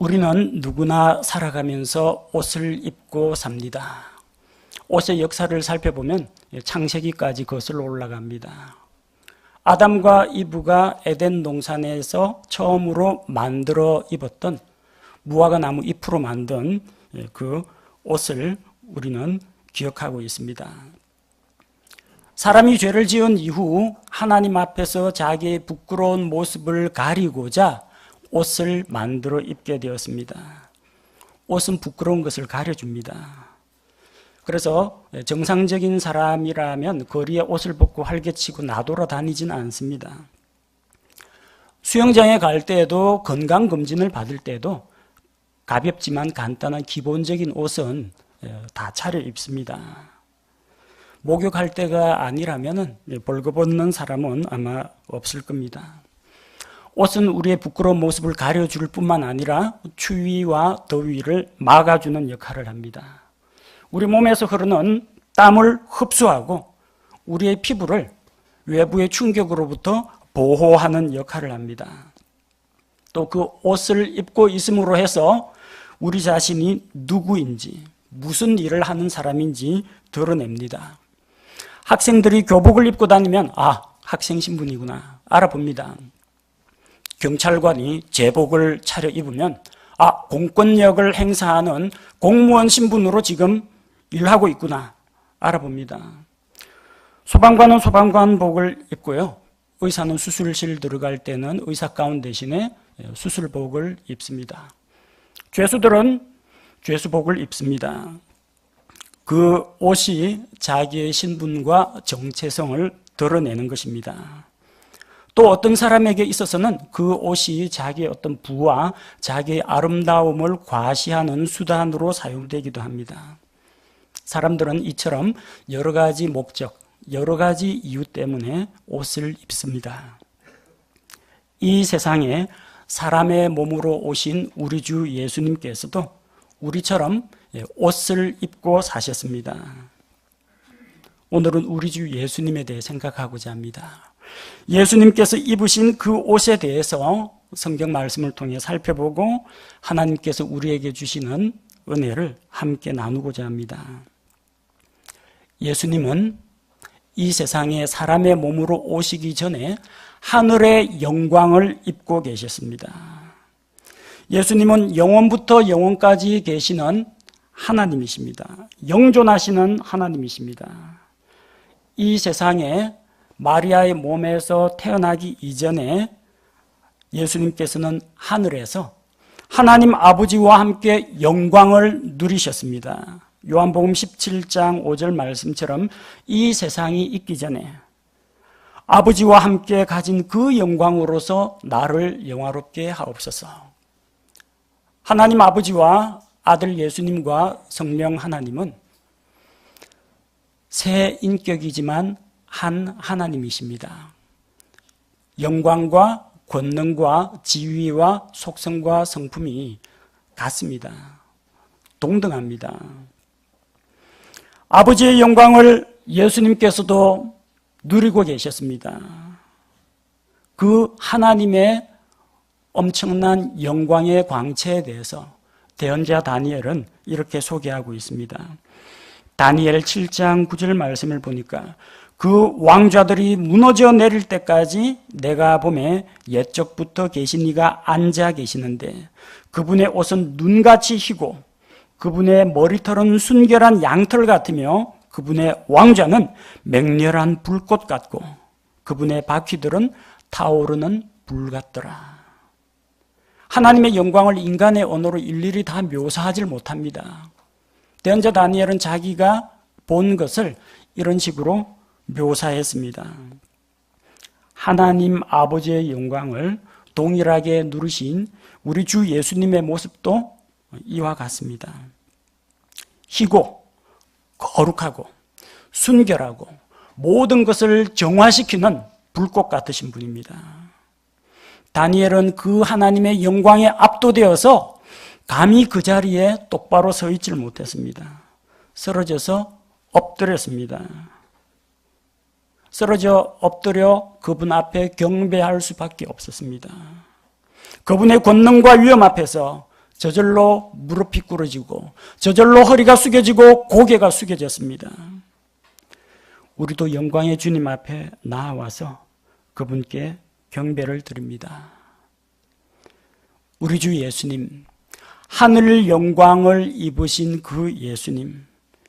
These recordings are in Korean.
우리는 누구나 살아가면서 옷을 입고 삽니다. 옷의 역사를 살펴보면 창세기까지 거슬러 올라갑니다. 아담과 이브가 에덴 동산에서 처음으로 만들어 입었던 무화과 나무 잎으로 만든 그 옷을 우리는 기억하고 있습니다. 사람이 죄를 지은 이후 하나님 앞에서 자기의 부끄러운 모습을 가리고자 옷을 만들어 입게 되었습니다. 옷은 부끄러운 것을 가려줍니다. 그래서 정상적인 사람이라면 거리에 옷을 벗고 활개치고 나돌아다니지는 않습니다. 수영장에 갈 때에도 건강검진을 받을 때도 가볍지만 간단한 기본적인 옷은 다 차려입습니다. 목욕할 때가 아니라면 벌거벗는 사람은 아마 없을 겁니다. 옷은 우리의 부끄러운 모습을 가려줄 뿐만 아니라 추위와 더위를 막아주는 역할을 합니다. 우리 몸에서 흐르는 땀을 흡수하고 우리의 피부를 외부의 충격으로부터 보호하는 역할을 합니다. 또 그 옷을 입고 있음으로 해서 우리 자신이 누구인지, 무슨 일을 하는 사람인지 드러냅니다. 학생들이 교복을 입고 다니면 학생 신분이구나 알아봅니다. 경찰관이 제복을 차려입으면 공권력을 행사하는 공무원 신분으로 지금 일하고 있구나 알아봅니다. 소방관은 소방관복을 입고요. 의사는 수술실 들어갈 때는 의사가운 대신에 수술복을 입습니다. 죄수들은 죄수복을 입습니다. 그 옷이 자기의 신분과 정체성을 드러내는 것입니다. 또 어떤 사람에게 있어서는 그 옷이 자기의 어떤 부와 자기의 아름다움을 과시하는 수단으로 사용되기도 합니다. 사람들은 이처럼 여러 가지 목적, 여러 가지 이유 때문에 옷을 입습니다. 이 세상에 사람의 몸으로 오신 우리 주 예수님께서도 우리처럼 옷을 입고 사셨습니다. 오늘은 우리 주 예수님에 대해 생각하고자 합니다. 예수님께서 입으신 그 옷에 대해서 성경 말씀을 통해 살펴보고 하나님께서 우리에게 주시는 은혜를 함께 나누고자 합니다. 예수님은 이 세상에 사람의 몸으로 오시기 전에 하늘의 영광을 입고 계셨습니다. 예수님은 영원부터 영원까지 계시는 하나님이십니다. 영존하시는 하나님이십니다. 이 세상에 마리아의 몸에서 태어나기 이전에 예수님께서는 하늘에서 하나님 아버지와 함께 영광을 누리셨습니다. 요한복음 17장 5절 말씀처럼 이 세상이 있기 전에 아버지와 함께 가진 그 영광으로서 나를 영화롭게 하옵소서. 하나님 아버지와 아들 예수님과 성령 하나님은 세 인격이지만 한 하나님이십니다. 영광과 권능과 지위와 속성과 성품이 같습니다. 동등합니다. 아버지의 영광을 예수님께서도 누리고 계셨습니다. 그 하나님의 엄청난 영광의 광채에 대해서 대언자 다니엘은 이렇게 소개하고 있습니다. 다니엘 7장 9절 말씀을 보니까 그 왕좌들이 무너져 내릴 때까지 내가 보매 옛적부터 계신 이가 앉아 계시는데 그분의 옷은 눈같이 희고 그분의 머리털은 순결한 양털 같으며 그분의 왕좌는 맹렬한 불꽃 같고 그분의 바퀴들은 타오르는 불 같더라. 하나님의 영광을 인간의 언어로 일일이 다 묘사하지 못합니다. 대언자 다니엘은 자기가 본 것을 이런 식으로 묘사했습니다. 하나님 아버지의 영광을 동일하게 누리신 우리 주 예수님의 모습도 이와 같습니다. 희고 거룩하고 순결하고 모든 것을 정화시키는 불꽃 같으신 분입니다. 다니엘은 그 하나님의 영광에 압도되어서 감히 그 자리에 똑바로 서 있질 못했습니다. 쓰러져서 엎드렸습니다. 쓰러져 엎드려 그분 앞에 경배할 수밖에 없었습니다. 그분의 권능과 위엄 앞에서 저절로 무릎이 꿇어지고 저절로 허리가 숙여지고 고개가 숙여졌습니다. 우리도 영광의 주님 앞에 나아와서 그분께 경배를 드립니다. 우리 주 예수님, 하늘 영광을 입으신 그 예수님,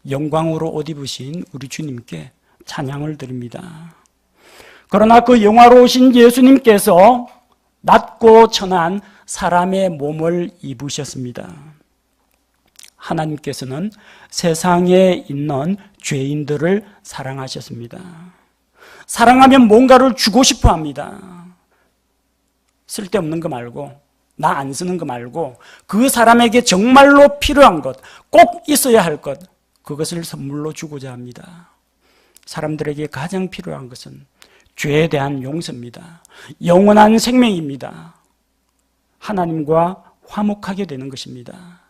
영광으로 옷 입으신 우리 주님께 찬양을 드립니다. 그러나 그 영화로우신 예수님께서 낮고 천한 사람의 몸을 입으셨습니다. 하나님께서는 세상에 있는 죄인들을 사랑하셨습니다. 사랑하면 뭔가를 주고 싶어 합니다. 쓸데없는 거 말고, 나 안 쓰는 거 말고, 그 사람에게 정말로 필요한 것, 꼭 있어야 할 것, 그것을 선물로 주고자 합니다. 사람들에게 가장 필요한 것은 죄에 대한 용서입니다. 영원한 생명입니다. 하나님과 화목하게 되는 것입니다.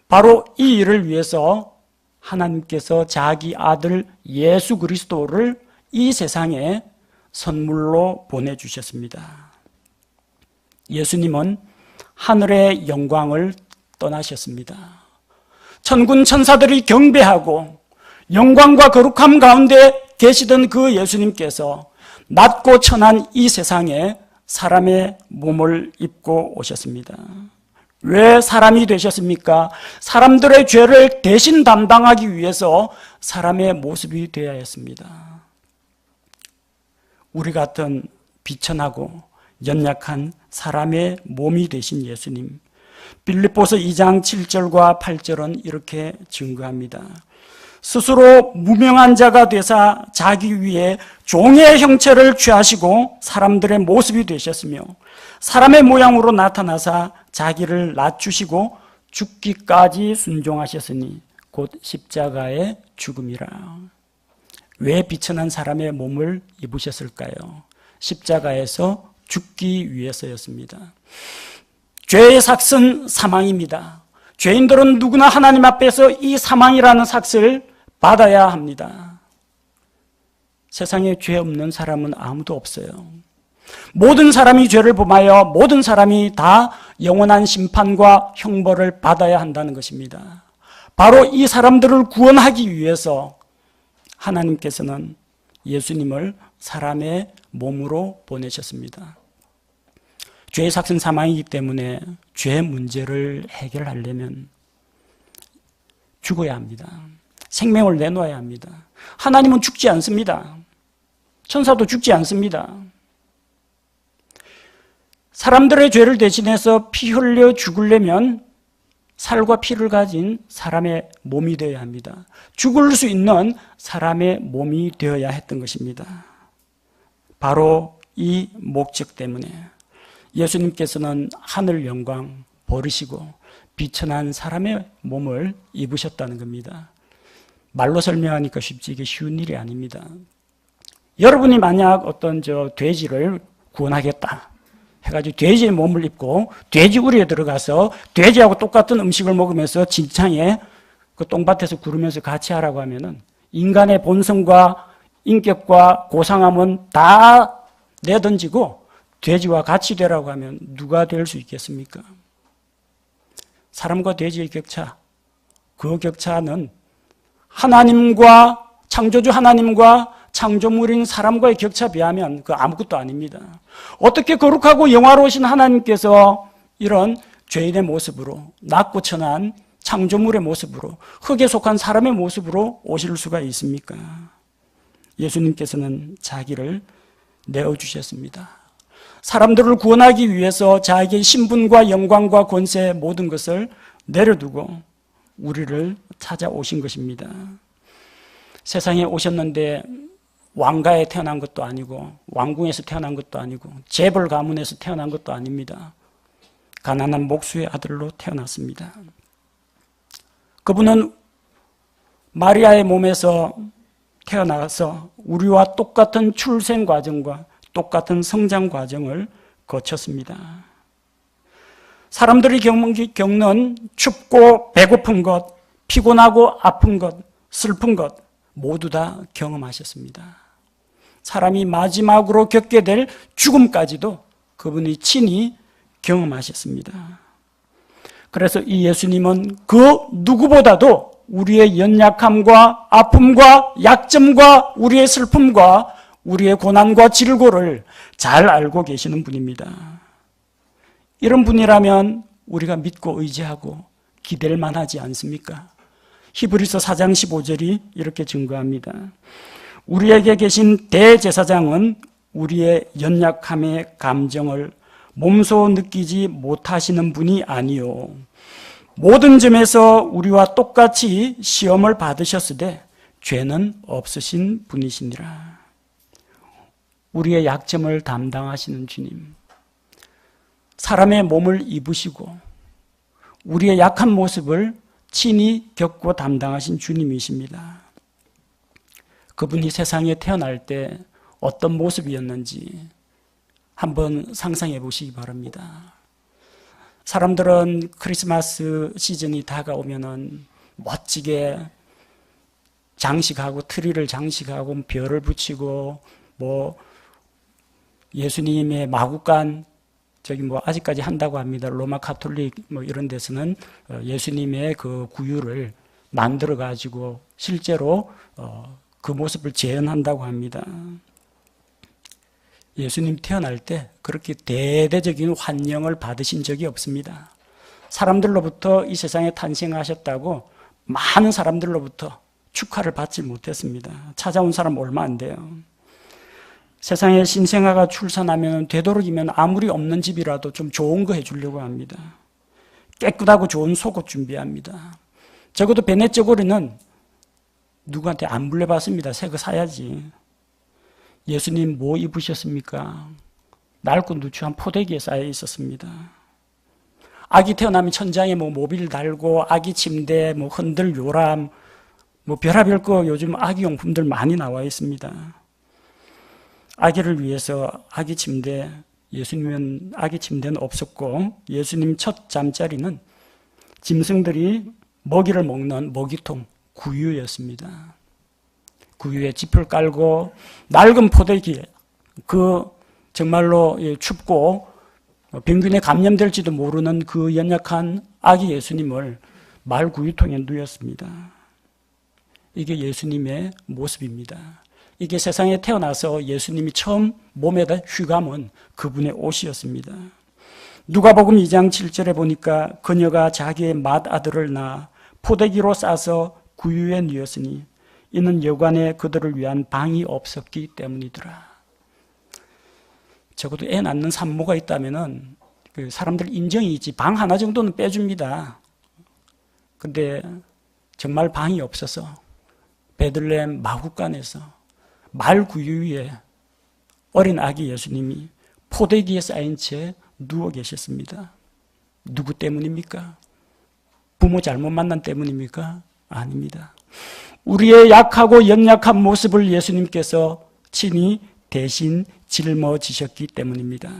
바로 이 일을 위해서 하나님께서 자기 아들 예수 그리스도를 이 세상에 선물로 보내주셨습니다. 예수님은 하늘의 영광을 떠나셨습니다. 천군 천사들이 경배하고 영광과 거룩함 가운데 계시던 그 예수님께서 낮고 천한 이 세상에 사람의 몸을 입고 오셨습니다. 왜 사람이 되셨습니까? 사람들의 죄를 대신 담당하기 위해서 사람의 모습이 되어야 했습니다. 우리 같은 비천하고 연약한 사람의 몸이 되신 예수님, 빌립보서 2장 7절과 8절은 이렇게 증거합니다. 스스로 무명한 자가 되사 자기 위에 종의 형체를 취하시고 사람들의 모습이 되셨으며 사람의 모양으로 나타나사 자기를 낮추시고 죽기까지 순종하셨으니 곧 십자가의 죽음이라. 왜 비천한 사람의 몸을 입으셨을까요? 십자가에서 죽기 위해서였습니다. 죄의 삭은 사망입니다. 죄인들은 누구나 하나님 앞에서 이 사망이라는 삭을 받아야 합니다. 세상에 죄 없는 사람은 아무도 없어요. 모든 사람이 죄를 범하여 모든 사람이 다 영원한 심판과 형벌을 받아야 한다는 것입니다. 바로 이 사람들을 구원하기 위해서 하나님께서는 예수님을 사람의 몸으로 보내셨습니다. 죄의 삭은 사망이기 때문에 죄 문제를 해결하려면 죽어야 합니다. 생명을 내놓아야 합니다. 하나님은 죽지 않습니다. 천사도 죽지 않습니다. 사람들의 죄를 대신해서 피 흘려 죽으려면 살과 피를 가진 사람의 몸이 되어야 합니다. 죽을 수 있는 사람의 몸이 되어야 했던 것입니다. 바로 이 목적 때문에 예수님께서는 하늘 영광 버리시고 비천한 사람의 몸을 입으셨다는 겁니다. 말로 설명하니까 쉽지 이게 쉬운 일이 아닙니다. 여러분이 만약 어떤 돼지를 구원하겠다 해가지고 돼지의 몸을 입고 돼지 우리에 들어가서 돼지하고 똑같은 음식을 먹으면서 진창에 그 똥밭에서 구르면서 같이 하라고 하면은 인간의 본성과 인격과 고상함은 다 내던지고 돼지와 같이 되라고 하면 누가 될 수 있겠습니까? 사람과 돼지의 격차, 그 격차는 하나님과 창조주 하나님과 창조물인 사람과의 격차 비하면 그 아무것도 아닙니다. 어떻게 거룩하고 영화로우신 하나님께서 이런 죄인의 모습으로 낮고 천한 창조물의 모습으로 흙에 속한 사람의 모습으로 오실 수가 있습니까? 예수님께서는 자기를 내어주셨습니다. 사람들을 구원하기 위해서 자기의 신분과 영광과 권세 모든 것을 내려두고 우리를 찾아오신 것입니다. 세상에 오셨는데 왕가에 태어난 것도 아니고 왕궁에서 태어난 것도 아니고 재벌 가문에서 태어난 것도 아닙니다. 가난한 목수의 아들로 태어났습니다. 그분은 마리아의 몸에서 태어나서 우리와 똑같은 출생 과정과 똑같은 성장 과정을 거쳤습니다. 사람들이 겪는 춥고 배고픈 것, 피곤하고 아픈 것, 슬픈 것 모두 다 경험하셨습니다. 사람이 마지막으로 겪게 될 죽음까지도 그분이 친히 경험하셨습니다. 그래서 이 예수님은 그 누구보다도 우리의 연약함과 아픔과 약점과 우리의 슬픔과 우리의 고난과 질고를 잘 알고 계시는 분입니다. 이런 분이라면 우리가 믿고 의지하고 기댈 만하지 않습니까? 히브리서 4장 15절이 이렇게 증거합니다. 우리에게 계신 대제사장은 우리의 연약함의 감정을 몸소 느끼지 못하시는 분이 아니요 모든 점에서 우리와 똑같이 시험을 받으셨으되 죄는 없으신 분이시니라. 우리의 약점을 담당하시는 주님, 사람의 몸을 입으시고 우리의 약한 모습을 친히 겪고 담당하신 주님이십니다. 그분이 세상에 태어날 때 어떤 모습이었는지 한번 상상해 보시기 바랍니다. 사람들은 크리스마스 시즌이 다가오면은 멋지게 장식하고 트리를 장식하고 별을 붙이고 뭐 예수님의 마구간 저기 뭐 아직까지 한다고 합니다. 로마 가톨릭 뭐 이런 데서는 예수님의 그 구유를 만들어 가지고 실제로 그 모습을 재현한다고 합니다. 예수님 태어날 때 그렇게 대대적인 환영을 받으신 적이 없습니다. 사람들로부터 이 세상에 탄생하셨다고 많은 사람들로부터 축하를 받지 못했습니다. 찾아온 사람 얼마 안 돼요. 세상에 신생아가 출산하면 되도록이면 아무리 없는 집이라도 좀 좋은 거 해주려고 합니다. 깨끗하고 좋은 속옷 준비합니다. 적어도 베네쩌고리는 누구한테 안 불려봤습니다. 새 거 사야지. 예수님 뭐 입으셨습니까? 낡고 누추한 포대기에 쌓여 있었습니다. 아기 태어나면 천장에 뭐 모빌 달고 아기 침대, 뭐 흔들 요람, 뭐 별의별 거 요즘 아기 용품들 많이 나와 있습니다. 아기를 위해서 아기 침대, 예수님은 아기 침대는 없었고 예수님 첫 잠자리는 짐승들이 먹이를 먹는 먹이통, 구유였습니다. 구유에 짚을 깔고 낡은 포대기에 그 정말로 춥고 병균에 감염될지도 모르는 그 연약한 아기 예수님을 말 구유통에 누였습니다. 이게 예수님의 모습입니다. 이게 세상에 태어나서 예수님이 처음 몸에다 휘감은 그분의 옷이었습니다. 누가복음 2장 7절에 보니까 그녀가 자기의 맏아들을 낳아 포대기로 싸서 구유에 누였으니 이는 여관에 그들을 위한 방이 없었기 때문이더라. 적어도 애 낳는 산모가 있다면은 그 사람들 인정이 있지. 방 하나 정도는 빼줍니다. 근데 정말 방이 없어서 베들레헴 마구간에서 말 구유 위에 어린 아기 예수님이 포대기에 쌓인 채 누워 계셨습니다. 누구 때문입니까? 부모 잘못 만난 때문입니까? 아닙니다. 우리의 약하고 연약한 모습을 예수님께서 친히 대신 짊어지셨기 때문입니다.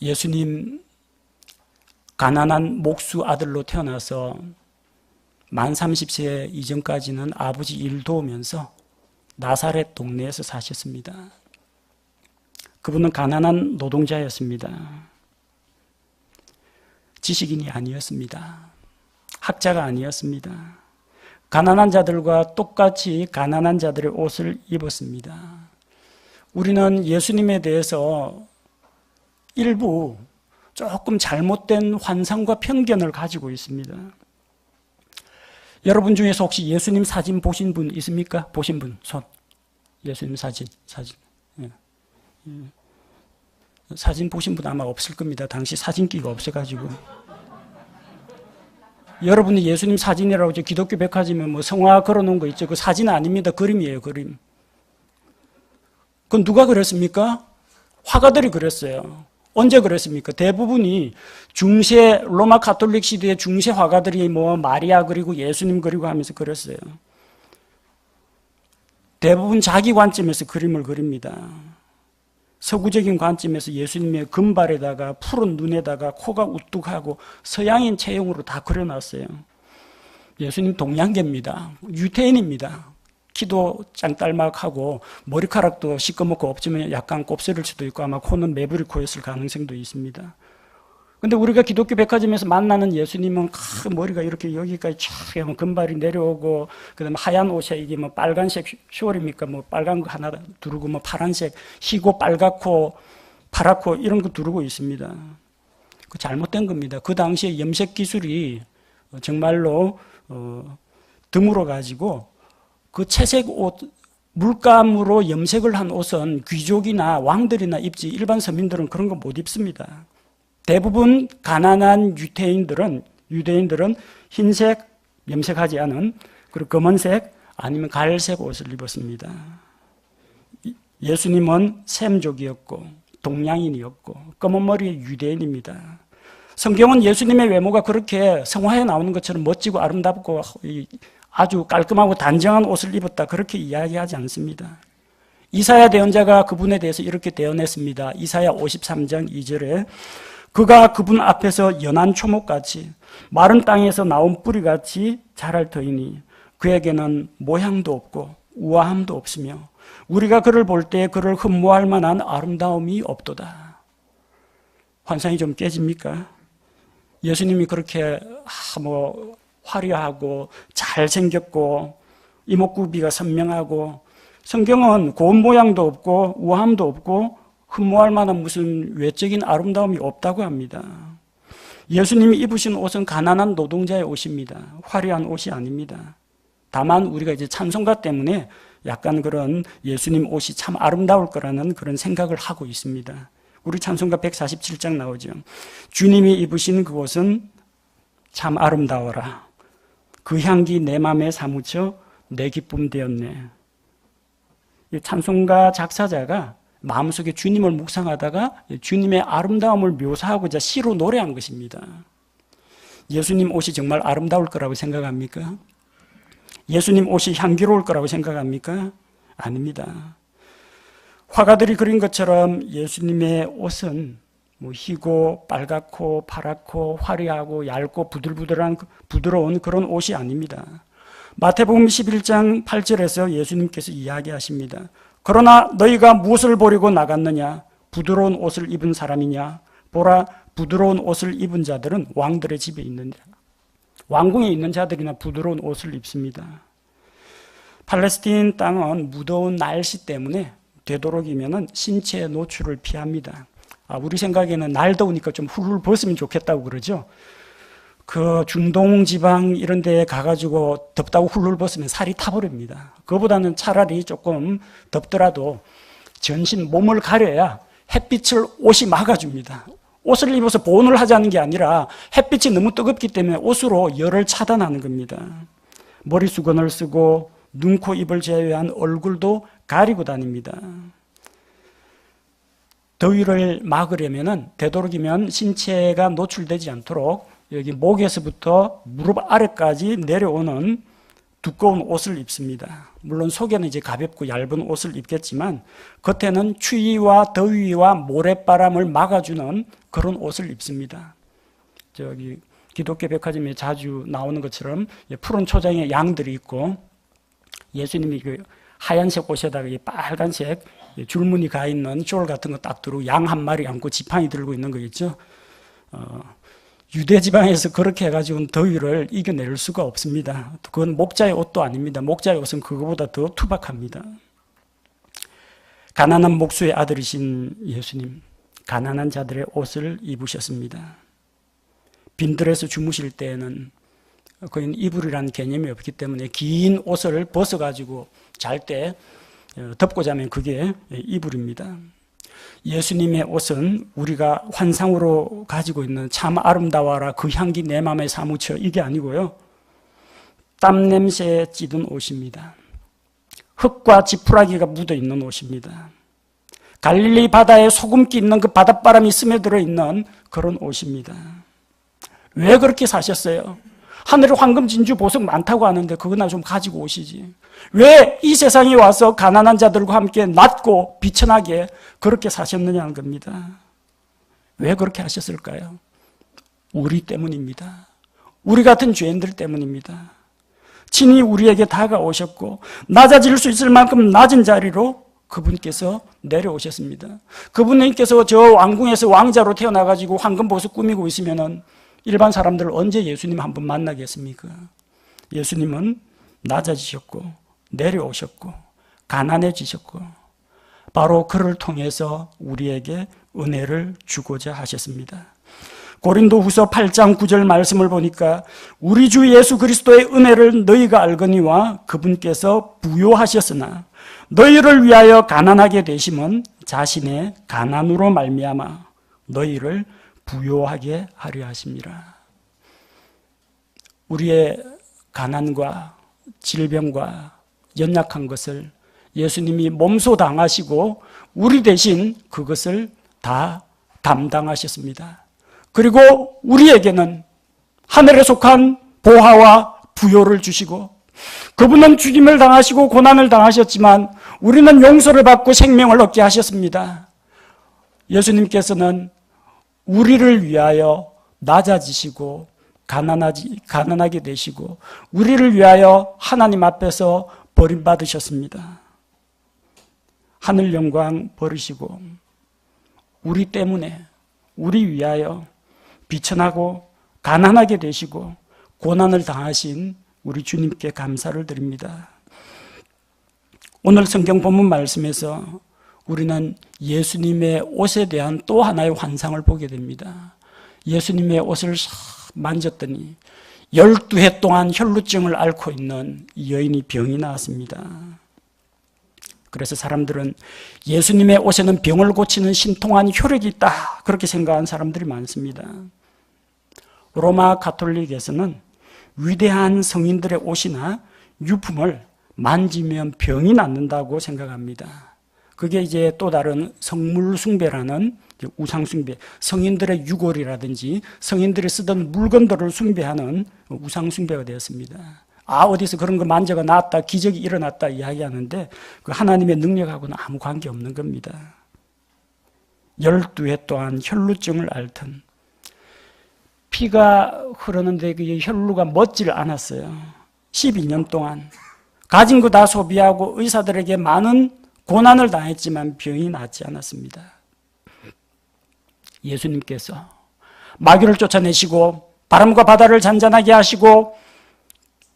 예수님 가난한 목수 아들로 태어나서 만 30세 이전까지는 아버지 일 도우면서 나사렛 동네에서 사셨습니다. 그분은 가난한 노동자였습니다. 지식인이 아니었습니다. 학자가 아니었습니다. 가난한 자들과 똑같이 가난한 자들의 옷을 입었습니다. 우리는 예수님에 대해서 일부 조금 잘못된 환상과 편견을 가지고 있습니다. 여러분 중에서 혹시 예수님 사진 보신 분 있습니까? 보신 분 손. 예수님 사진. 예. 사진 보신 분 아마 없을 겁니다. 당시 사진기가 없어가지고. 여러분이 예수님 사진이라고 이제 기독교 백화점에 뭐 성화 걸어놓은 거 있죠. 그 사진 아닙니다. 그림이에요, 그림. 그건 누가 그렸습니까? 화가들이 그렸어요. 언제 그랬습니까? 대부분이 중세 로마 가톨릭 시대의 중세 화가들이 뭐 마리아 그리고 예수님 그리고 하면서 그렸어요. 대부분 자기 관점에서 그림을 그립니다. 서구적인 관점에서 예수님의 금발에다가 푸른 눈에다가 코가 우뚝하고 서양인 체형으로 다 그려놨어요. 예수님 동양계입니다. 유태인입니다. 키도 짱딸막하고 머리카락도 시꺼멓고 없지만 약간 곱슬일 수도 있고 아마 코는 매부리 코였을 가능성도 있습니다. 근데 우리가 기독교 백화점에서 만나는 예수님은 머리가 이렇게 여기까지 쫙 하면 금발이 내려오고, 그 다음에 하얀 옷에 이게 뭐 빨간색 숄입니까? 뭐 빨간 거 하나 두르고, 뭐 파란색, 희고 빨갛고, 파랗고, 이런 거 두르고 있습니다. 그 잘못된 겁니다. 그 당시에 염색 기술이 정말로, 드물어가지고, 그 채색 옷, 물감으로 염색을 한 옷은 귀족이나 왕들이나 입지, 일반 서민들은 그런 거 못 입습니다. 대부분 가난한 유대인들은 흰색 염색하지 않은, 그리고 검은색 아니면 갈색 옷을 입었습니다. 예수님은 셈족이었고 동양인이었고 검은 머리의 유대인입니다. 성경은 예수님의 외모가 그렇게 성화에 나오는 것처럼 멋지고 아름답고 아주 깔끔하고 단정한 옷을 입었다, 그렇게 이야기하지 않습니다. 이사야 대언자가 그분에 대해서 이렇게 대언했습니다. 이사야 53장 2절에 그가 그분 앞에서 연한 초목같이 마른 땅에서 나온 뿌리같이 자랄 터이니 그에게는 모양도 없고 우아함도 없으며 우리가 그를 볼 때 그를 흠모할 만한 아름다움이 없도다. 환상이 좀 깨집니까? 예수님이 그렇게 화려하고 잘생겼고 이목구비가 선명하고, 성경은 고운 모양도 없고 우아함도 없고 흠모할 만한 무슨 외적인 아름다움이 없다고 합니다. 예수님이 입으신 옷은 가난한 노동자의 옷입니다. 화려한 옷이 아닙니다. 다만 우리가 이제 찬송가 때문에 약간 그런 예수님 옷이 참 아름다울 거라는 그런 생각을 하고 있습니다. 우리 찬송가 147장 나오죠. 주님이 입으신 그 옷은 참 아름다워라. 그 향기 내 맘에 사무쳐 내 기쁨 되었네. 이 찬송가 작사자가 마음속에 주님을 묵상하다가 주님의 아름다움을 묘사하고자 시로 노래한 것입니다. 예수님 옷이 정말 아름다울 거라고 생각합니까? 예수님 옷이 향기로울 거라고 생각합니까? 아닙니다. 화가들이 그린 것처럼 예수님의 옷은 희고 빨갛고 파랗고 화려하고 얇고 부드러운 그런 옷이 아닙니다. 마태복음 11장 8절에서 예수님께서 이야기하십니다. 그러나 너희가 무엇을 보려고 나갔느냐? 부드러운 옷을 입은 사람이냐? 보라, 부드러운 옷을 입은 자들은 왕들의 집에 있느니라. 왕궁에 있는 자들이나 부드러운 옷을 입습니다. 팔레스틴 땅은 무더운 날씨 때문에 되도록이면 신체 노출을 피합니다. 우리 생각에는 날 더우니까 좀 훌훌 벗으면 좋겠다고 그러죠. 그 중동 지방 이런 데에 가가지고 덥다고 훌훌 벗으면 살이 타버립니다. 그거보다는 차라리 조금 덥더라도 전신 몸을 가려야 햇빛을 옷이 막아줍니다. 옷을 입어서 보온을 하자는 게 아니라 햇빛이 너무 뜨겁기 때문에 옷으로 열을 차단하는 겁니다. 머리 수건을 쓰고 눈, 코, 입을 제외한 얼굴도 가리고 다닙니다. 더위를 막으려면 되도록이면 신체가 노출되지 않도록 여기 목에서부터 무릎 아래까지 내려오는 두꺼운 옷을 입습니다. 물론 속에는 이제 가볍고 얇은 옷을 입겠지만 겉에는 추위와 더위와 모래바람을 막아주는 그런 옷을 입습니다. 저기 기독교 백화점에 자주 나오는 것처럼 푸른 초장에 양들이 있고 예수님이 그 하얀색 옷에다가 빨간색 줄무늬 가 있는 숄 같은 거 딱 두르고 양 한 마리 안고 지팡이 들고 있는 거 있죠. 유대 지방에서 그렇게 해가지고는 더위를 이겨낼 수가 없습니다. 그건 목자의 옷도 아닙니다. 목자의 옷은 그거보다 더 투박합니다. 가난한 목수의 아들이신 예수님, 가난한 자들의 옷을 입으셨습니다. 빈들에서 주무실 때에는 거의 이불이라는 개념이 없기 때문에 긴 옷을 벗어가지고 잘 때 덮고 자면 그게 이불입니다. 예수님의 옷은 우리가 환상으로 가지고 있는 참 아름다워라 그 향기 내 맘에 사무쳐 이게 아니고요. 땀 냄새에 찌든 옷입니다. 흙과 지푸라기가 묻어 있는 옷입니다. 갈릴리 바다에 소금기 있는 그 바닷바람이 스며들어 있는 그런 옷입니다. 왜 그렇게 사셨어요? 하늘에 황금, 진주, 보석 많다고 하는데 그거나 좀 가지고 오시지. 왜 이 세상에 와서 가난한 자들과 함께 낮고 비천하게 그렇게 사셨느냐는 겁니다. 왜 그렇게 하셨을까요? 우리 때문입니다. 우리 같은 죄인들 때문입니다. 친히 우리에게 다가오셨고 낮아질 수 있을 만큼 낮은 자리로 그분께서 내려오셨습니다. 그분께서 저 왕궁에서 왕자로 태어나가지고 황금보석 꾸미고 있으면은 일반 사람들 언제 예수님 한번 만나겠습니까? 예수님은 낮아지셨고 내려오셨고 가난해지셨고 바로 그를 통해서 우리에게 은혜를 주고자 하셨습니다. 고린도후서 8장 9절 말씀을 보니까 우리 주 예수 그리스도의 은혜를 너희가 알거니와 그분께서 부요하셨으나 너희를 위하여 가난하게 되심은 자신의 가난으로 말미암아 너희를 부요하게 하려 하심이라. 우리의 가난과 질병과 연약한 것을 예수님이 몸소 당하시고 우리 대신 그것을 다 담당하셨습니다. 그리고 우리에게는 하늘에 속한 보화와 부요를 주시고 그분은 죽임을 당하시고 고난을 당하셨지만 우리는 용서를 받고 생명을 얻게 하셨습니다. 예수님께서는 우리를 위하여 낮아지시고 가난하게 되시고 우리를 위하여 하나님 앞에서 버림받으셨습니다. 하늘 영광 버리시고 우리 때문에 우리 위하여 비천하고 가난하게 되시고 고난을 당하신 우리 주님께 감사를 드립니다. 오늘 성경 본문 말씀에서 우리는 예수님의 옷에 대한 또 하나의 환상을 보게 됩니다. 예수님의 옷을 만졌더니 12해 동안 혈루증을 앓고 있는 이 여인이 병이 나왔습니다. 그래서 사람들은 예수님의 옷에는 병을 고치는 신통한 효력이 있다, 그렇게 생각하는 사람들이 많습니다. 로마 가톨릭에서는 위대한 성인들의 옷이나 유품을 만지면 병이 낫는다고 생각합니다. 그게 이제 또 다른 성물 숭배라는 우상 숭배, 성인들의 유골이라든지 성인들이 쓰던 물건들을 숭배하는 우상 숭배가 되었습니다. 어디서 그런 거 만져가 나았다, 기적이 일어났다 이야기하는데 그 하나님의 능력하고는 아무 관계 없는 겁니다. 12해 동안 혈루증을 앓던, 피가 흐르는데 그 혈루가 멎질 않았어요. 12년 동안 가진 거 다 소비하고 의사들에게 많은 고난을 당했지만 병이 낫지 않았습니다. 예수님께서 마귀를 쫓아내시고 바람과 바다를 잔잔하게 하시고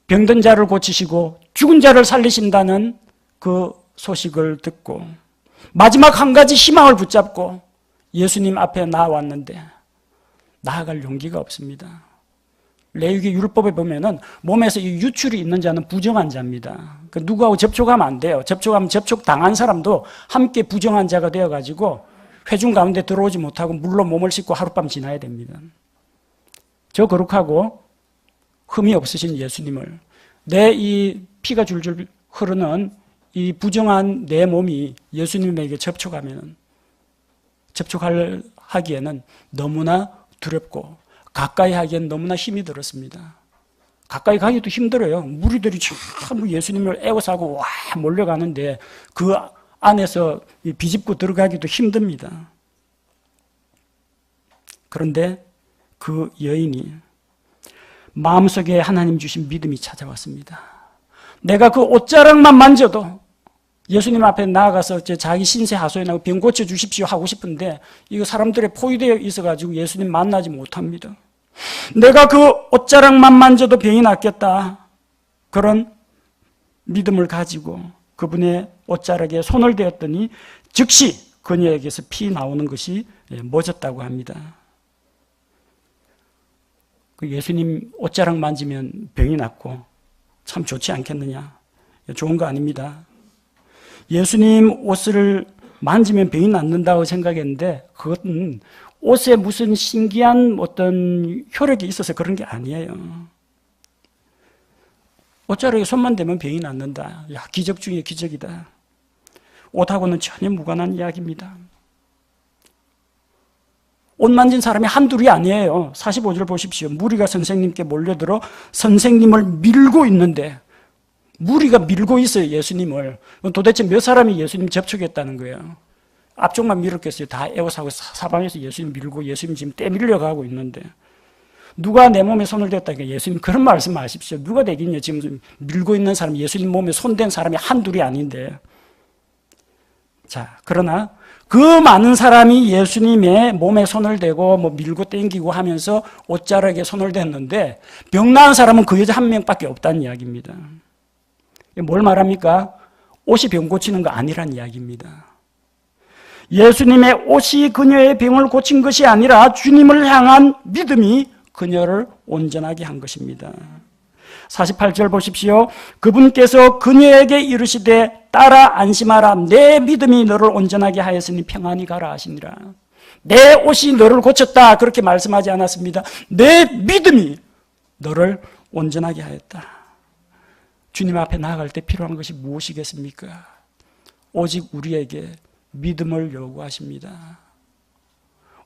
병든 자를 고치시고 죽은 자를 살리신다는 그 소식을 듣고 마지막 한 가지 희망을 붙잡고 예수님 앞에 나왔는데 나아갈 용기가 없습니다. 레위기 율법에 보면은 몸에서 이 유출이 있는 자는 부정한 자입니다. 누구하고 접촉하면 안 돼요. 접촉하면 접촉당한 사람도 함께 부정한 자가 되어가지고 회중 가운데 들어오지 못하고 물로 몸을 씻고 하룻밤 지나야 됩니다. 저 거룩하고 흠이 없으신 예수님을 내 이 피가 줄줄 흐르는 이 부정한 내 몸이 예수님에게 접촉하기에는 너무나 두렵고 가까이 하기엔 너무나 힘이 들었습니다. 가까이 가기도 힘들어요. 무리들이 참 예수님을 애워싸고 와 몰려가는데 그 안에서 비집고 들어가기도 힘듭니다. 그런데 그 여인이 마음속에 하나님 주신 믿음이 찾아왔습니다. 내가 그 옷자락만 만져도 예수님 앞에 나아가서 자기 신세 하소연하고 병 고쳐주십시오 하고 싶은데 이거 사람들의 포위되어 있어가지고 예수님 만나지 못합니다. 내가 그 옷자락만 만져도 병이 낫겠다, 그런 믿음을 가지고 그분의 옷자락에 손을 대었더니 즉시 그녀에게서 피 나오는 것이 멎었다고 합니다. 예수님 옷자락 만지면 병이 낫고 참 좋지 않겠느냐? 좋은 거 아닙니다. 예수님 옷을 만지면 병이 낫는다고 생각했는데 그것은 옷에 무슨 신기한 어떤 효력이 있어서 그런 게 아니에요. 옷자락에 손만 대면 병이 낫는다. 야, 기적 중에 기적이다. 옷하고는 전혀 무관한 이야기입니다. 옷 만진 사람이 한둘이 아니에요. 45절 보십시오. 무리가 선생님께 몰려들어 선생님을 밀고 있는데, 무리가 밀고 있어요, 예수님을. 도대체 몇 사람이 예수님 접촉했다는 거예요. 앞쪽만 밀었겠어요. 다 에워싸고 사방에서 예수님 밀고 예수님 지금 떼밀려가고 있는데 누가 내 몸에 손을 댔다니까 예수님 그런 말씀 마십시오. 누가 되겠냐. 지금 밀고 있는 사람, 예수님 몸에 손댄 사람이 한둘이 아닌데 자, 그러나 그 많은 사람이 예수님의 몸에 손을 대고 뭐 밀고 땡기고 하면서 옷자락에 손을 댔는데 병 나은 사람은 그 여자 한 명밖에 없다는 이야기입니다. 뭘 말합니까? 옷이 병 고치는 거 아니란 이야기입니다. 예수님의 옷이 그녀의 병을 고친 것이 아니라 주님을 향한 믿음이 그녀를 온전하게 한 것입니다. 48절 보십시오. 그분께서 그녀에게 이르시되 따라 안심하라. 내 믿음이 너를 온전하게 하였으니 평안히 가라 하시니라. 내 옷이 너를 고쳤다 그렇게 말씀하지 않았습니다. 내 믿음이 너를 온전하게 하였다. 주님 앞에 나아갈 때 필요한 것이 무엇이겠습니까? 오직 우리에게 믿음을 요구하십니다.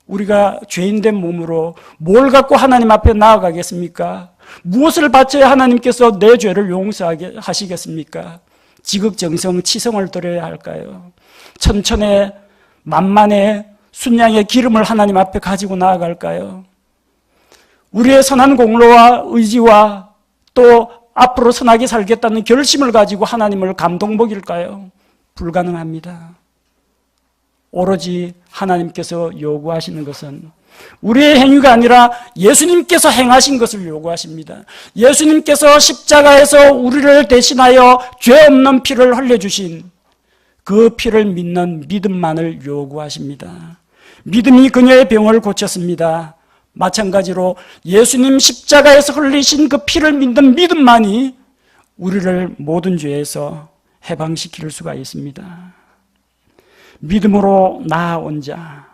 우리가 죄인된 몸으로 뭘 갖고 하나님 앞에 나아가겠습니까? 무엇을 바쳐야 하나님께서 내 죄를 용서하게 하시겠습니까? 지극정성 치성을 드려야 할까요? 천천에 만만에 순양의 기름을 하나님 앞에 가지고 나아갈까요? 우리의 선한 공로와 의지와 또 앞으로 선하게 살겠다는 결심을 가지고 하나님을 감동 먹일까요? 불가능합니다. 오로지 하나님께서 요구하시는 것은 우리의 행위가 아니라 예수님께서 행하신 것을 요구하십니다. 예수님께서 십자가에서 우리를 대신하여 죄 없는 피를 흘려주신 그 피를 믿는 믿음만을 요구하십니다. 믿음이 그녀의 병을 고쳤습니다. 마찬가지로 예수님 십자가에서 흘리신 그 피를 믿는 믿음만이 우리를 모든 죄에서 해방시킬 수가 있습니다. 믿음으로 나아온 자,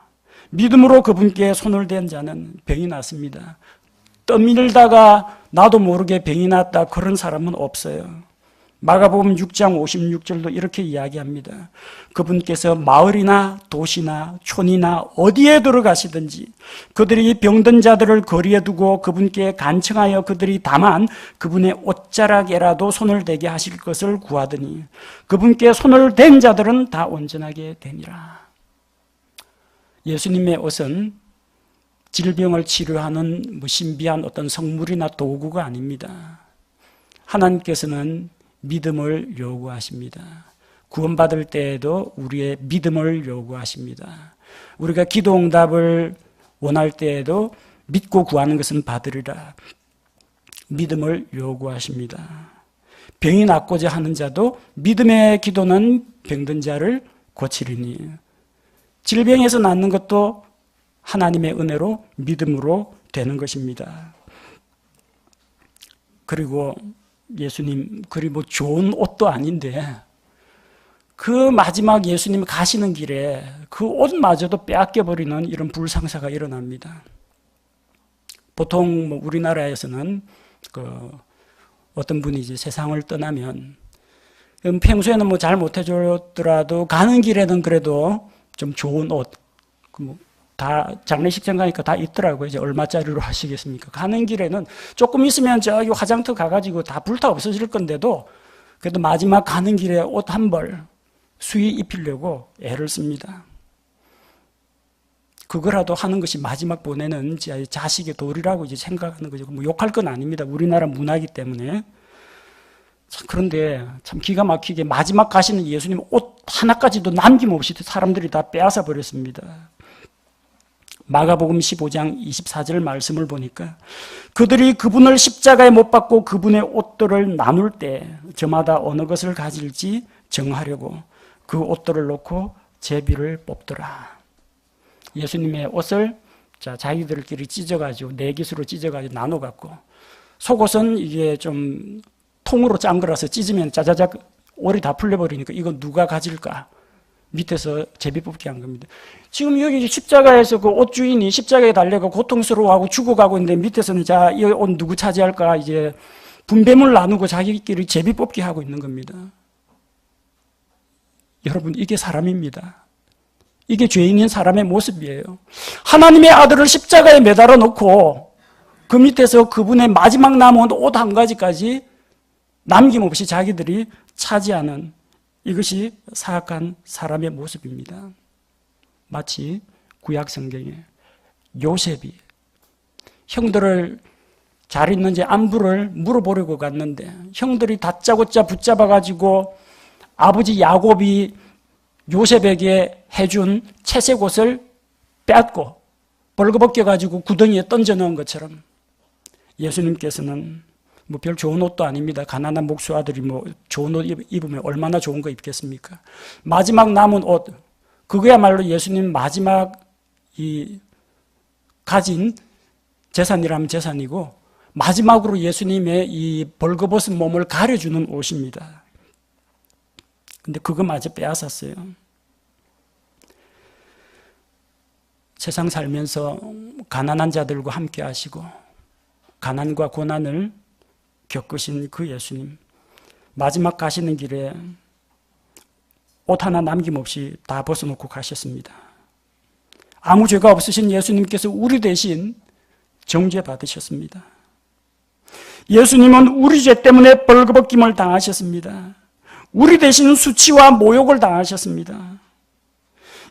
믿음으로 그분께 손을 댄 자는 병이 낫습니다. 떠밀다가 나도 모르게 병이 났다 그런 사람은 없어요. 마가복음 6장 56절도 이렇게 이야기합니다. 그분께서 마을이나 도시나 촌이나 어디에 들어가시든지 그들이 병든 자들을 거리에 두고 그분께 간청하여 그들이 다만 그분의 옷자락에라도 손을 대게 하실 것을 구하더니 그분께 손을 댄 자들은 다 온전하게 되니라. 예수님의 옷은 질병을 치료하는 신비한 어떤 성물이나 도구가 아닙니다. 하나님께서는 믿음을 요구하십니다. 구원받을 때에도 우리의 믿음을 요구하십니다. 우리가 기도 응답을 원할 때에도 믿고 구하는 것은 받으리라. 믿음을 요구하십니다. 병이 낫고자 하는 자도 믿음의 기도는 병든 자를 고치리니 질병에서 낫는 것도 하나님의 은혜로 믿음으로 되는 것입니다. 그리고 예수님, 그리고 좋은 옷도 아닌데 그 마지막 예수님이 가시는 길에 그 옷마저도 빼앗겨버리는 이런 불상사가 일어납니다. 보통 우리나라에서는 어떤 분이 이제 세상을 떠나면 평소에는 잘 못해줬더라도 가는 길에는 그래도 좀 좋은 옷, 다 장례식장 가니까 다 있더라고요. 이제 얼마짜리로 하시겠습니까? 가는 길에는 조금 있으면 저기 화장터 가가지고 다 불타 없어질 건데도 그래도 마지막 가는 길에 옷 한 벌 수의 입히려고 애를 씁니다. 그거라도 하는 것이 마지막 보내는 자식의 도리라고 이제 생각하는 거죠. 욕할 건 아닙니다. 우리나라 문화이기 때문에. 그런데 참 기가 막히게 마지막 가시는 예수님 옷 하나까지도 남김없이 사람들이 다 빼앗아 버렸습니다. 마가복음 15장 24절 말씀을 보니까 그들이 그분을 십자가에 못 박고 그분의 옷들을 나눌 때 저마다 어느 것을 가질지 정하려고 그 옷들을 놓고 제비를 뽑더라. 예수님의 옷을 자기들끼리 찢어가지고 네깃으로 찢어가지고 나눠갖고 속옷은 이게 좀 통으로 짠 거라서 찢으면 짜자작 올이 다 풀려버리니까 이거 누가 가질까? 밑에서 제비 뽑기 한 겁니다. 지금 여기 십자가에서 그 옷 주인이 십자가에 달려가 고통스러워하고 죽어가고 있는데 밑에서는 자, 이 옷 누구 차지할까? 이제 분배물 나누고 자기끼리 제비 뽑기 하고 있는 겁니다. 여러분, 이게 사람입니다. 이게 죄인인 사람의 모습이에요. 하나님의 아들을 십자가에 매달아 놓고 그 밑에서 그분의 마지막 남은 옷 한 가지까지 남김없이 자기들이 차지하는 이것이 사악한 사람의 모습입니다. 마치 구약 성경에 요셉이 형들을 잘 있는지 안부를 물어보려고 갔는데 형들이 다짜고짜 붙잡아가지고 아버지 야곱이 요셉에게 해준 채색 옷을 빼앗고 벌거벗겨가지고 구덩이에 던져 넣은 것처럼 예수님께서는 뭐 별 좋은 옷도 아닙니다. 가난한 목수 아들이 뭐 좋은 옷 입으면 얼마나 좋은 거 입겠습니까? 마지막 남은 옷, 그거야말로 예수님 마지막 가진 재산이라면 재산이고 마지막으로 예수님의 이 벌거벗은 몸을 가려주는 옷입니다. 근데 그거마저 빼앗았어요. 세상 살면서 가난한 자들과 함께 하시고 가난과 고난을 겪으신 그 예수님, 마지막 가시는 길에 옷 하나 남김없이 다 벗어놓고 가셨습니다. 아무 죄가 없으신 예수님께서 우리 대신 정죄 받으셨습니다. 예수님은 우리 죄 때문에 벌거벗김을 당하셨습니다. 우리 대신 수치와 모욕을 당하셨습니다.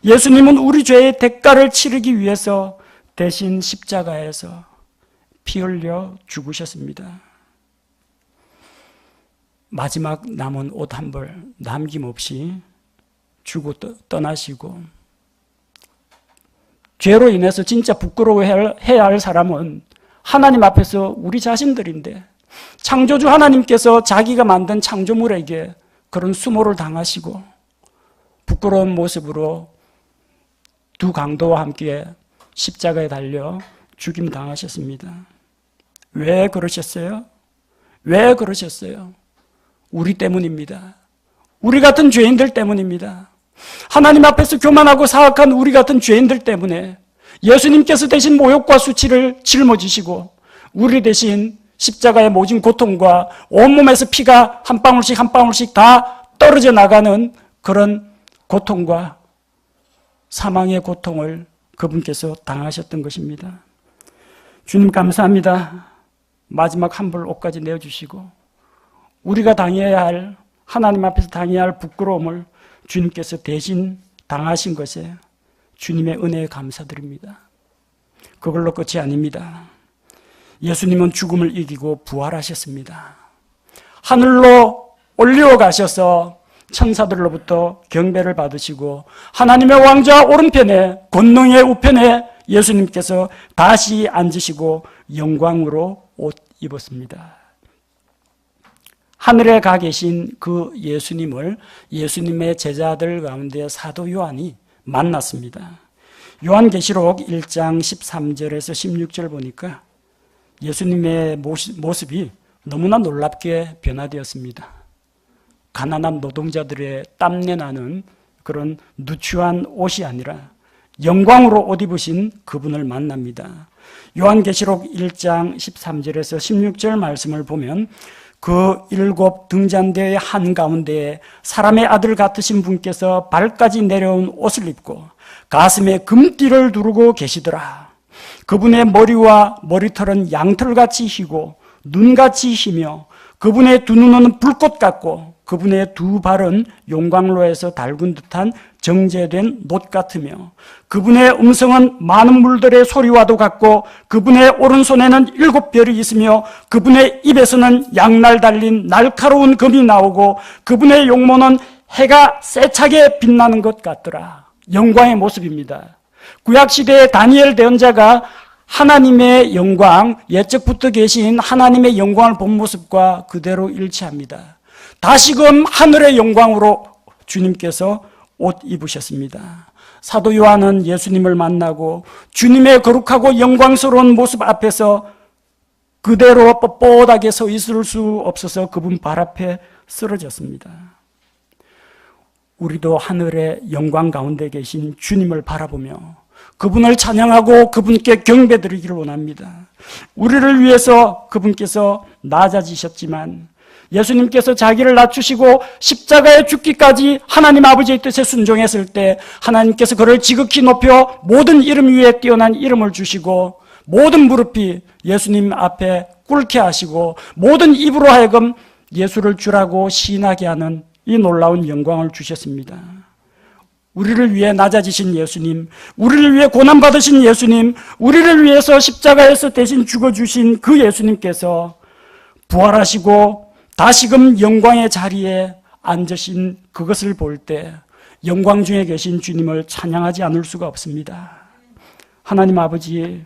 예수님은 우리 죄의 대가를 치르기 위해서 대신 십자가에서 피 흘려 죽으셨습니다. 마지막 남은 옷 한 벌 남김없이 주고 떠나시고, 죄로 인해서 진짜 부끄러워해야 할 사람은 하나님 앞에서 우리 자신들인데, 창조주 하나님께서 자기가 만든 창조물에게 그런 수모를 당하시고 부끄러운 모습으로 두 강도와 함께 십자가에 달려 죽임 당하셨습니다. 왜 그러셨어요? 왜 그러셨어요? 우리 때문입니다. 우리 같은 죄인들 때문입니다. 하나님 앞에서 교만하고 사악한 우리 같은 죄인들 때문에 예수님께서 대신 모욕과 수치를 짊어지시고 우리 대신 십자가의 모진 고통과 온몸에서 피가 한 방울씩 한 방울씩 다 떨어져 나가는 그런 고통과 사망의 고통을 그분께서 당하셨던 것입니다. 주님 감사합니다. 마지막 한 벌 옷까지 내어주시고 우리가 당해야 할, 하나님 앞에서 당해야 할 부끄러움을 주님께서 대신 당하신 것에 주님의 은혜에 감사드립니다. 그걸로 끝이 아닙니다. 예수님은 죽음을 이기고 부활하셨습니다. 하늘로 올려가셔서 천사들로부터 경배를 받으시고 하나님의 왕좌 오른편에, 권능의 우편에 예수님께서 다시 앉으시고 영광으로 옷 입었습니다. 하늘에 가 계신 그 예수님을 예수님의 제자들 가운데 사도 요한이 만났습니다. 요한계시록 1장 13절에서 16절 보니까 예수님의 모습이 너무나 놀랍게 변화되었습니다. 가난한 노동자들의 땀내 나는 그런 누추한 옷이 아니라 영광으로 옷 입으신 그분을 만납니다. 요한계시록 1장 13절에서 16절 말씀을 보면 그 7 등잔대의 한가운데에 사람의 아들 같으신 분께서 발까지 내려온 옷을 입고 가슴에 금띠를 두르고 계시더라. 그분의 머리와 머리털은 양털같이 희고 눈같이 희며 그분의 두 눈은 불꽃 같고 그분의 두 발은 용광로에서 달군 듯한 정제된 놋 같으며 그분의 음성은 많은 물들의 소리와도 같고 그분의 오른손에는 7별이 있으며 그분의 입에서는 양날 달린 날카로운 검이 나오고 그분의 용모는 해가 세차게 빛나는 것 같더라. 영광의 모습입니다. 구약시대의 다니엘 대언자가 하나님의 영광, 예적부터 계신 하나님의 영광을 본 모습과 그대로 일치합니다. 다시금 하늘의 영광으로 주님께서 옷 입으셨습니다. 사도 요한은 예수님을 만나고 주님의 거룩하고 영광스러운 모습 앞에서 그대로 뻣뻣하게 서 있을 수 없어서 그분 발 앞에 쓰러졌습니다. 우리도 하늘의 영광 가운데 계신 주님을 바라보며 그분을 찬양하고 그분께 경배드리기를 원합니다. 우리를 위해서 그분께서 낮아지셨지만 예수님께서 자기를 낮추시고 십자가에 죽기까지 하나님 아버지의 뜻에 순종했을 때 하나님께서 그를 지극히 높여 모든 이름 위에 뛰어난 이름을 주시고 모든 무릎이 예수님 앞에 꿇게 하시고 모든 입으로 하여금 예수를 주라고 시인하게 하는 이 놀라운 영광을 주셨습니다. 우리를 위해 낮아지신 예수님, 우리를 위해 고난받으신 예수님, 우리를 위해서 십자가에서 대신 죽어주신 그 예수님께서 부활하시고 다시금 영광의 자리에 앉으신 그것을 볼 때 영광 중에 계신 주님을 찬양하지 않을 수가 없습니다. 하나님 아버지,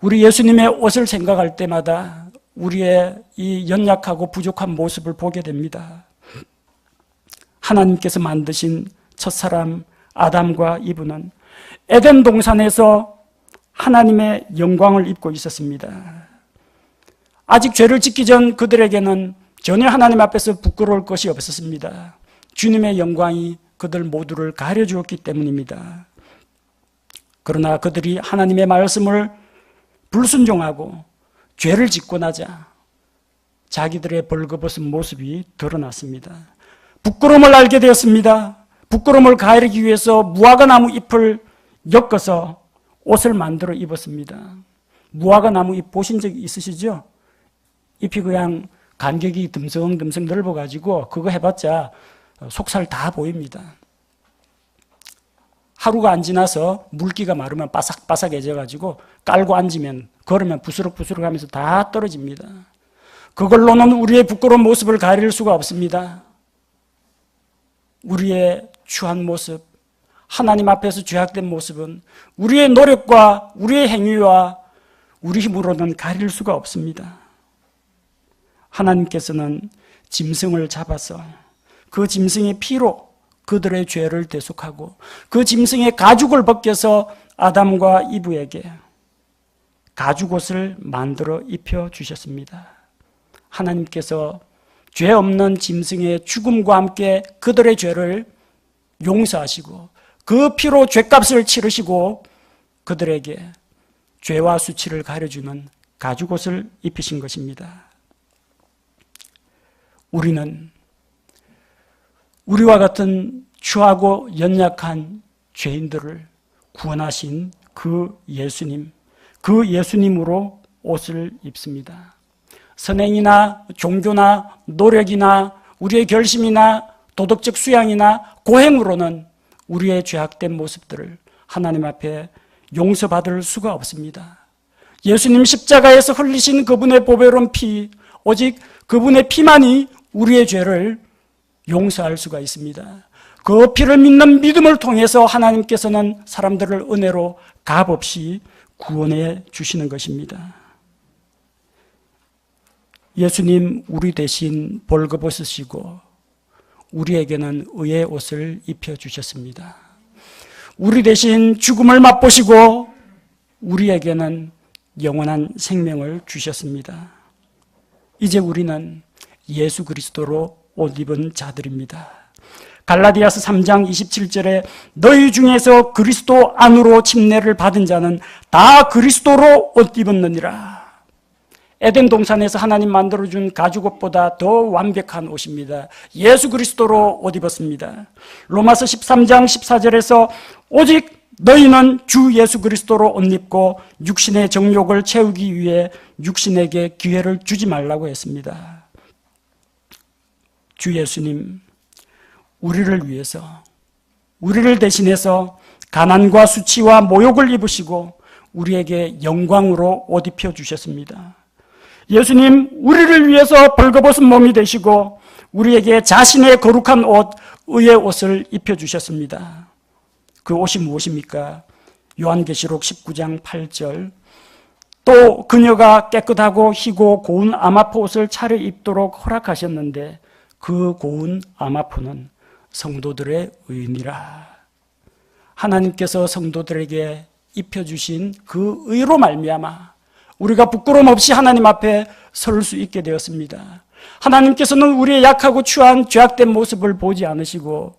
우리 예수님의 옷을 생각할 때마다 우리의 이 연약하고 부족한 모습을 보게 됩니다. 하나님께서 만드신 첫사람 아담과 이브는 에덴 동산에서 하나님의 영광을 입고 있었습니다. 아직 죄를 짓기 전 그들에게는 전혀 하나님 앞에서 부끄러울 것이 없었습니다. 주님의 영광이 그들 모두를 가려주었기 때문입니다. 그러나 그들이 하나님의 말씀을 불순종하고 죄를 짓고 나자 자기들의 벌거벗은 모습이 드러났습니다. 부끄러움을 알게 되었습니다. 부끄러움을 가리기 위해서 무화과나무 잎을 엮어서 옷을 만들어 입었습니다. 무화과나무 잎 보신 적 있으시죠? 잎이 그냥 간격이 듬성듬성 넓어가지고 그거 해봤자 속살 다 보입니다. 하루가 안 지나서 물기가 마르면 바삭바삭해져가지고 깔고 앉으면 걸으면 부스럭부스럭 하면서 다 떨어집니다. 그걸로는 우리의 부끄러운 모습을 가릴 수가 없습니다. 우리의 추한 모습, 하나님 앞에서 죄악된 모습은 우리의 노력과 우리의 행위와 우리 힘으로는 가릴 수가 없습니다. 하나님께서는 짐승을 잡아서 그 짐승의 피로 그들의 죄를 대속하고 그 짐승의 가죽을 벗겨서 아담과 이브에게 가죽옷을 만들어 입혀주셨습니다. 하나님께서 죄 없는 짐승의 죽음과 함께 그들의 죄를 용서하시고 그 피로 죄값을 치르시고 그들에게 죄와 수치를 가려주는 가죽옷을 입히신 것입니다. 우리는 우리와 같은 추하고 연약한 죄인들을 구원하신 그 예수님으로 옷을 입습니다. 선행이나 종교나 노력이나 우리의 결심이나 도덕적 수양이나 고행으로는 우리의 죄악된 모습들을 하나님 앞에 용서받을 수가 없습니다. 예수님 십자가에서 흘리신 그분의 보배로운 피, 오직 그분의 피만이 우리의 죄를 용서할 수가 있습니다. 그 피를 믿는 믿음을 통해서 하나님께서는 사람들을 은혜로 값없이 구원해 주시는 것입니다. 예수님 우리 대신 벌거벗으시고 우리에게는 의의 옷을 입혀주셨습니다. 우리 대신 죽음을 맛보시고 우리에게는 영원한 생명을 주셨습니다. 이제 우리는 예수 그리스도로 옷 입은 자들입니다. 갈라디아서 3장 27절에 너희 중에서 그리스도 안으로 침례를 받은 자는 다 그리스도로 옷 입었느니라. 에덴 동산에서 하나님 만들어준 가죽옷보다 더 완벽한 옷입니다. 예수 그리스도로 옷 입었습니다. 로마서 13장 14절에서 오직 너희는 주 예수 그리스도로 옷 입고 육신의 정욕을 채우기 위해 육신에게 기회를 주지 말라고 했습니다. 주 예수님, 우리를 위해서, 우리를 대신해서 가난과 수치와 모욕을 입으시고 우리에게 영광으로 옷 입혀 주셨습니다. 예수님, 우리를 위해서 벌거벗은 몸이 되시고 우리에게 자신의 거룩한 옷, 의의 옷을 입혀 주셨습니다. 그 옷이 무엇입니까? 요한계시록 19장 8절 또 그녀가 깨끗하고 희고 고운 아마포 옷을 차려 입도록 허락하셨는데 그 고운 아마포는 성도들의 의니라. 하나님께서 성도들에게 입혀주신 그 의로 말미암아 우리가 부끄러움 없이 하나님 앞에 설 수 있게 되었습니다. 하나님께서는 우리의 약하고 추한 죄악된 모습을 보지 않으시고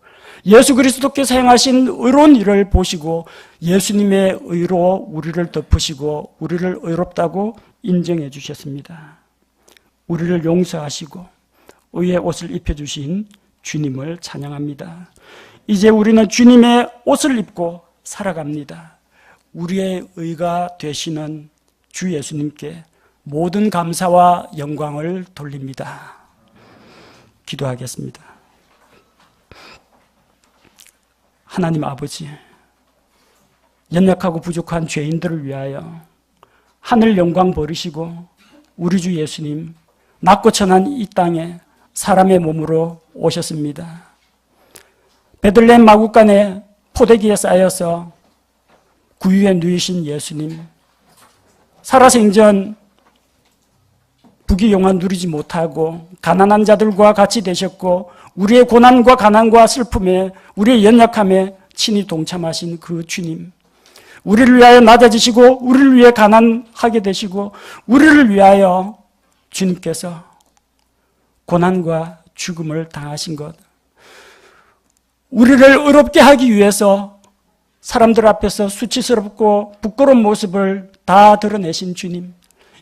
예수 그리스도께서 행하신 의로운 일을 보시고 예수님의 의로 우리를 덮으시고 우리를 의롭다고 인정해 주셨습니다. 우리를 용서하시고 의의 옷을 입혀주신 주님을 찬양합니다. 이제 우리는 주님의 옷을 입고 살아갑니다. 우리의 의가 되시는 주 예수님께 모든 감사와 영광을 돌립니다. 기도하겠습니다. 하나님 아버지, 연약하고 부족한 죄인들을 위하여 하늘 영광 버리시고 우리 주 예수님 낮고 천한 이 땅에 사람의 몸으로 오셨습니다. 베들레헴 마구간에 포대기에 쌓여서 구유에 누이신 예수님, 살아생전 부귀영화 누리지 못하고 가난한 자들과 같이 되셨고 우리의 고난과 가난과 슬픔에 우리의 연약함에 친히 동참하신 그 주님, 우리를 위하여 낮아지시고 우리를 위해 가난하게 되시고 우리를 위하여 주님께서 고난과 죽음을 당하신 것, 우리를 의롭게 하기 위해서 사람들 앞에서 수치스럽고 부끄러운 모습을 다 드러내신 주님,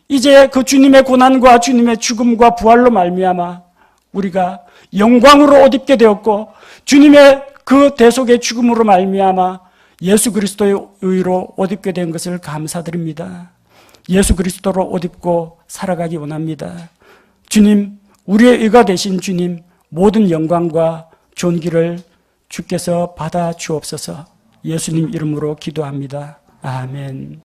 이제 그 주님의 고난과 주님의 죽음과 부활로 말미암아 우리가 영광으로 옷 입게 되었고 주님의 그 대속의 죽음으로 말미암아 예수 그리스도의 의로 옷 입게 된 것을 감사드립니다. 예수 그리스도로 옷 입고 살아가기 원합니다. 주님, 우리의 의가 되신 주님, 모든 영광과 존귀를 주께서 받아 주옵소서. 예수님 이름으로 기도합니다. 아멘.